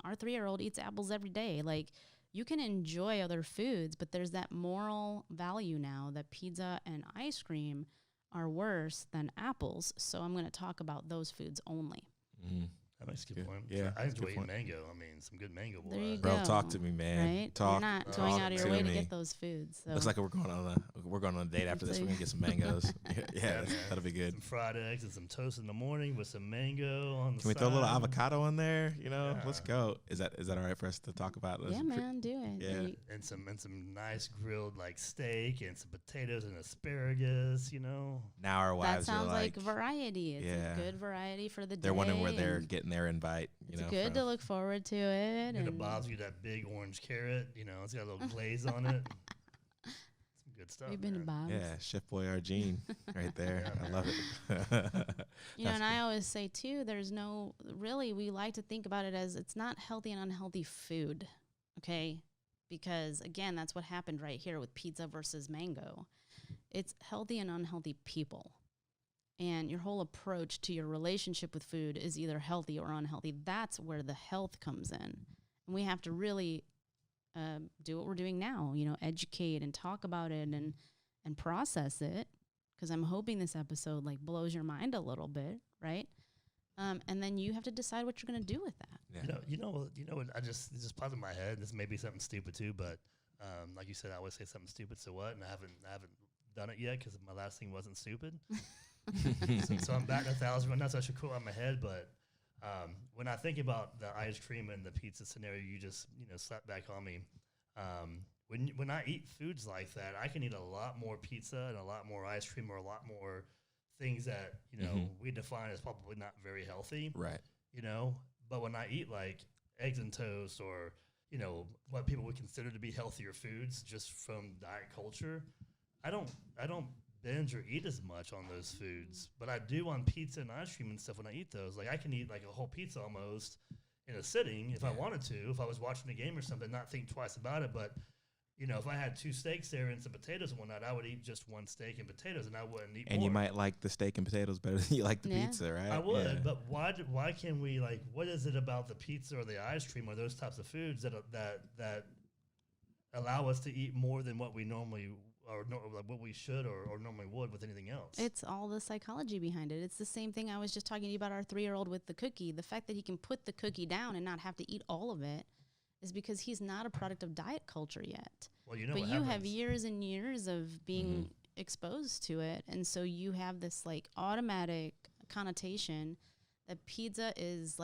our 3-year-old eats apples every day. Like you can enjoy other foods, but there's that moral value now that pizza and ice cream are worse than apples. So I'm going to talk about those foods only. Mm-hmm. That makes a good point. Yeah, I enjoy eating mango. I mean, some good mango. There you Bro, go. talk to me, man. Right? Talk. You're not going out of your way to get those foods. So. Looks like we're going on a date after this. We're gonna get some mangoes. yeah, that'll be good. Some fried eggs and some toast in the morning with some mango on the Can we side. throw a little avocado in there? Yeah. Let's go. Is that all right for us to talk about? Yeah, man, do it. Yeah. And some nice grilled like steak and some potatoes and asparagus. Now our wives that sounds are like variety. It's a good variety for the day. They're wondering where they're getting their invite. It's good to look forward to it. And Bob's you that big orange carrot. It's got a little glaze on it. Some good stuff. We've been to Bob's. Yeah, Chef Boyardee right there. Yeah, I love it. And I always say too, we like to think about it as it's not healthy and unhealthy food, okay? Because again, that's what happened right here with pizza versus mango. It's healthy and unhealthy people. And your whole approach to your relationship with food is either healthy or unhealthy. That's where the health comes in. And we have to really do what we're doing now, educate and talk about it and process it. Because I'm hoping this episode blows your mind a little bit, right? And then you have to decide what you're going to do with that. Yeah. You know what? It just popped in my head. This may be something stupid too, but like you said, I always say something stupid. So what? And I haven't done it yet because my last thing wasn't stupid. so I'm batting 1,000 right now, so I should quote on my head. But when I think about the ice cream and the pizza scenario, you just slapped back on me. When I eat foods like that, I can eat a lot more pizza and a lot more ice cream or a lot more things that we define as probably not very healthy. Right. But when I eat like eggs and toast or what people would consider to be healthier foods just from diet culture, I don't binge or eat as much on those foods, but I do on pizza and ice cream and stuff when I eat those. Like I can eat like a whole pizza almost in a sitting if I wanted to, if I was watching a game or something, not think twice about it. But if I had 2 steaks there and some potatoes and whatnot, I would eat just 1 steak and potatoes, and I wouldn't eat more. And you might like the steak and potatoes better than you like the pizza, right? I would, but why can we what is it about the pizza or the ice cream or those types of foods that allow us to eat more than what we normally or what we should or normally would with anything else? It's all the psychology behind it. It's the same thing I was just talking to you about our 3-year-old with the cookie. The fact that he can put the cookie down and not have to eat all of it is because he's not a product of diet culture yet. Well, but you have years and years of being exposed to it, and so you have this automatic connotation that pizza is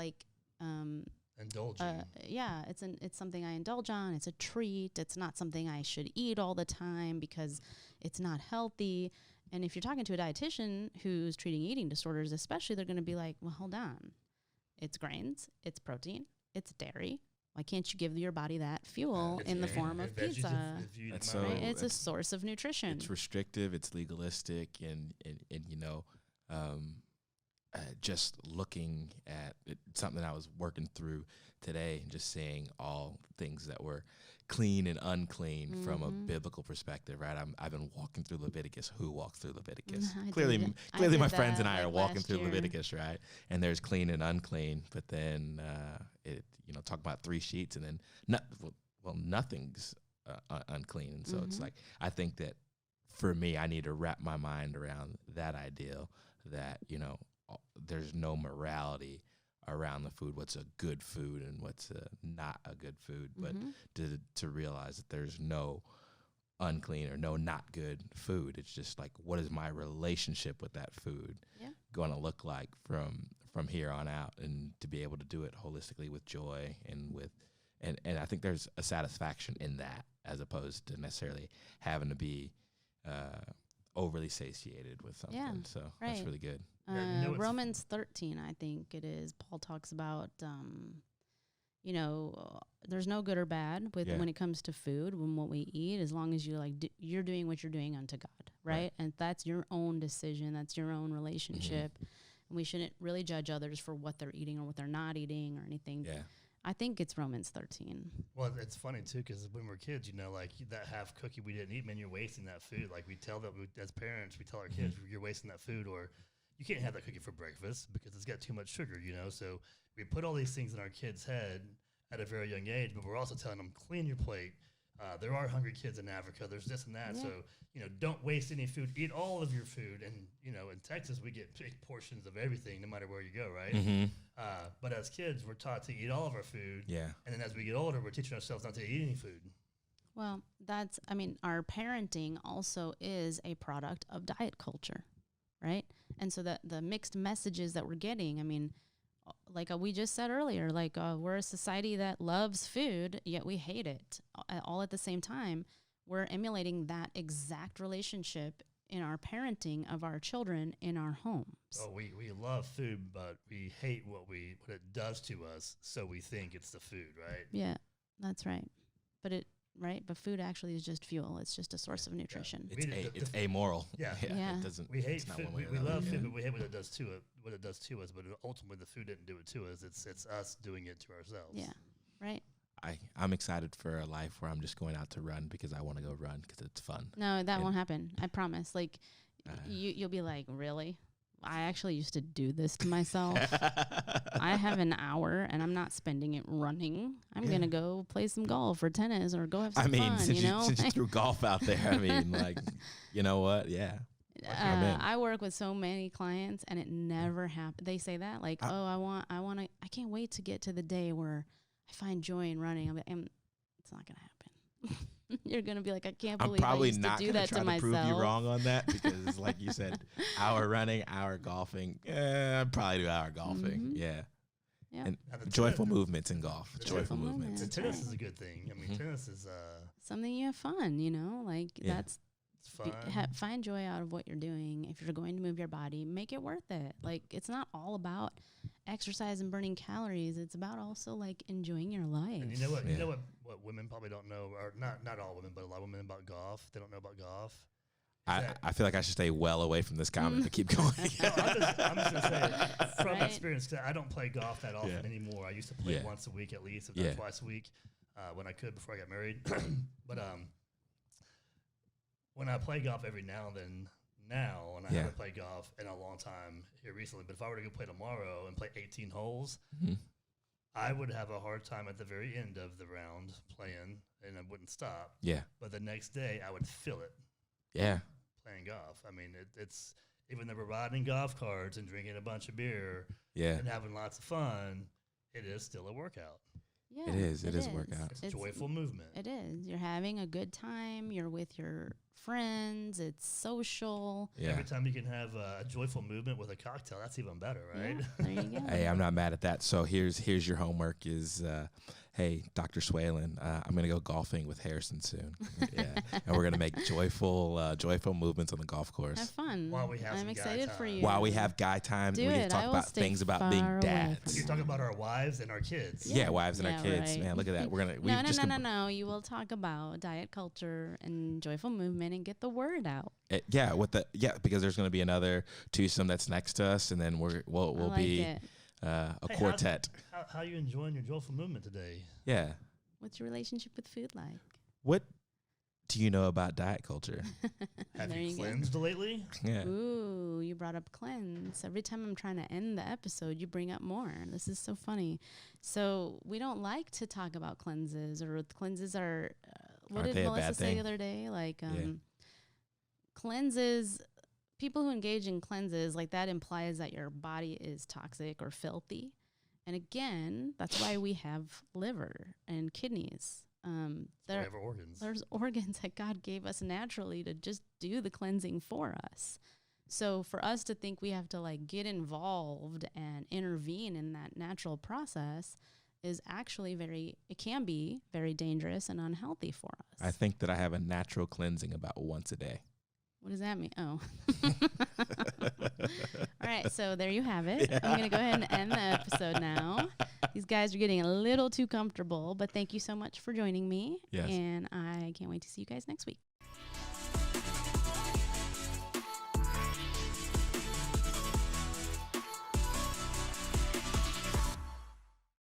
indulging. It's something I indulge on. It's a treat. It's not something I should eat all the time because it's not healthy. And if you're talking to a dietitian who's treating eating disorders, especially, they're going to be like, well, hold on. It's grains, it's protein, it's dairy. Why can't you give your body that fuel in the form of pizza? It's a source of nutrition. It's restrictive. It's legalistic, and just looking at it, something I was working through today, and just seeing all things that were clean and unclean from a biblical perspective, right? I've been walking through Leviticus. Who walks through Leviticus? Clearly, my friends and I are walking through Leviticus, right? And there's clean and unclean, but then talk about 3 sheets, and then nothing's unclean. And so it's I think that for me, I need to wrap my mind around that ideal that there's no morality around the food, what's a good food and what's not a good food, but to realize that there's no unclean or no not good food. It's just like, what is my relationship with that food going to look like from here on out, and to be able to do it holistically with joy and with and I think there's a satisfaction in that, as opposed to necessarily having to be overly satiated with something. Yeah, so right. that's really good. Romans 13, I think it is. Paul talks about, there's no good or bad when it comes to food, when what we eat, as long as you you're doing what you're doing unto God, right? And that's your own decision. That's your own relationship. And we shouldn't really judge others for what they're eating or what they're not eating or anything. Yeah. I think it's Romans 13. Well, it's funny too, because when we're kids, like that half cookie we didn't eat, man, you're wasting that food. Like we tell them as parents, we tell our kids, you're wasting that food, or you can't have that cookie for breakfast because it's got too much sugar, So we put all these things in our kids' head at a very young age, but we're also telling them, clean your plate. There are hungry kids in Africa. There's this and that. Yeah. So, don't waste any food. Eat all of your food. And, in Texas, we get big portions of everything no matter where you go, right? But as kids, we're taught to eat all of our food. Yeah. And then as we get older, we're teaching ourselves not to eat any food. Well, our parenting also is a product of diet culture, right? And so that the mixed messages that we're getting, like we just said earlier, we're a society that loves food, yet we hate it all at the same time. We're emulating that exact relationship in our parenting of our children in our homes. Oh, we love food, but we hate what it does to us, so we think it's the food, right? Yeah, that's right. But food actually is just fuel. It's just a source of nutrition. It's amoral. Yeah. It doesn't. We hate food. We love food, but we hate what it does to us. But ultimately, the food didn't do it to us. It's us doing it to ourselves. Yeah. Right. I'm excited for a life where I'm just going out to run because I want to go run because it's fun. No, that won't happen. I promise. You'll be like, really? I actually used to do this to myself. I have an hour and I'm not spending it running. I'm going to go play some golf or tennis or go have some fun, since you threw golf out there, you know what? Yeah. I work with so many clients and it never happens. They say that I can't wait to get to the day where I find joy in running. It's not going to happen. You're going to be like, I can't believe I used to do that to myself. I'm probably not going to prove you wrong on that because like you said, hour running, hour golfing. I'd probably do hour golfing. Yeah. And joyful movements in golf. Joyful movements. And tennis is a good thing. Tennis is something you have fun, that's it's fun. Find joy out of what you're doing. If you're going to move your body, make it worth it. It's not all about exercise and burning calories. It's about also enjoying your life. And you know what? You know what women probably don't know, or not all women, but a lot of women about golf. They don't know about golf. I feel like I should stay well away from this comment, but keep going. No, I'm just going to say, from experience, because I don't play golf that often anymore. I used to play once a week at least, if not twice a week, when I could before I got married. But when I play golf every now and then, and I haven't played golf in a long time here recently, but if I were to go play tomorrow and play 18 holes, I would have a hard time at the very end of the round playing, and I wouldn't stop. Yeah. But the next day, I would feel it. Yeah. Playing golf. It's even though we're riding golf carts and drinking a bunch of beer and having lots of fun, it is still a workout. Yeah, it is a workout. It's a joyful movement. It is. You're having a good time. You're with your friends. It's social. Yeah. Every time you can have a joyful movement with a cocktail, that's even better, right? Yeah, there you go. Hey, I'm not mad at that. So here's your homework is, hey, Dr. Schwalen, I'm going to go golfing with Harrison soon. Yeah. And we're going to make joyful movements on the golf course. Have fun. While we have I'm excited for you. While we have guy time, we can talk about things about being dads. You're talking about our wives and our kids. Yeah, wives and our kids. Right. Man, look at that. We're going to... No. You will talk about diet culture and joyful movement and get the word out. Because there's going to be another twosome that's next to us, and then we'll be a quartet. How are you enjoying your joyful movement today? Yeah. What's your relationship with food like? What do you know about diet culture? Have you cleansed lately? Yeah. Ooh, you brought up cleanse. Every time I'm trying to end the episode, you bring up more. This is so funny. So we don't like to talk about cleanses, or cleanses are, what did Melissa say the other day? Cleanses, people who engage in cleanses, that implies that your body is toxic or filthy. And again, that's why we have liver and kidneys. Whatever organs. There's organs that God gave us naturally to just do the cleansing for us. So for us to think we have to like get involved and intervene in that natural process is actually it can be very dangerous and unhealthy for us. I think that I have a natural cleansing about once a day. What does that mean? Oh. All right, so there you have it. Yeah. I'm going to go ahead and end the episode now. These guys are getting a little too comfortable, but thank you so much for joining me. Yes. And I can't wait to see you guys next week.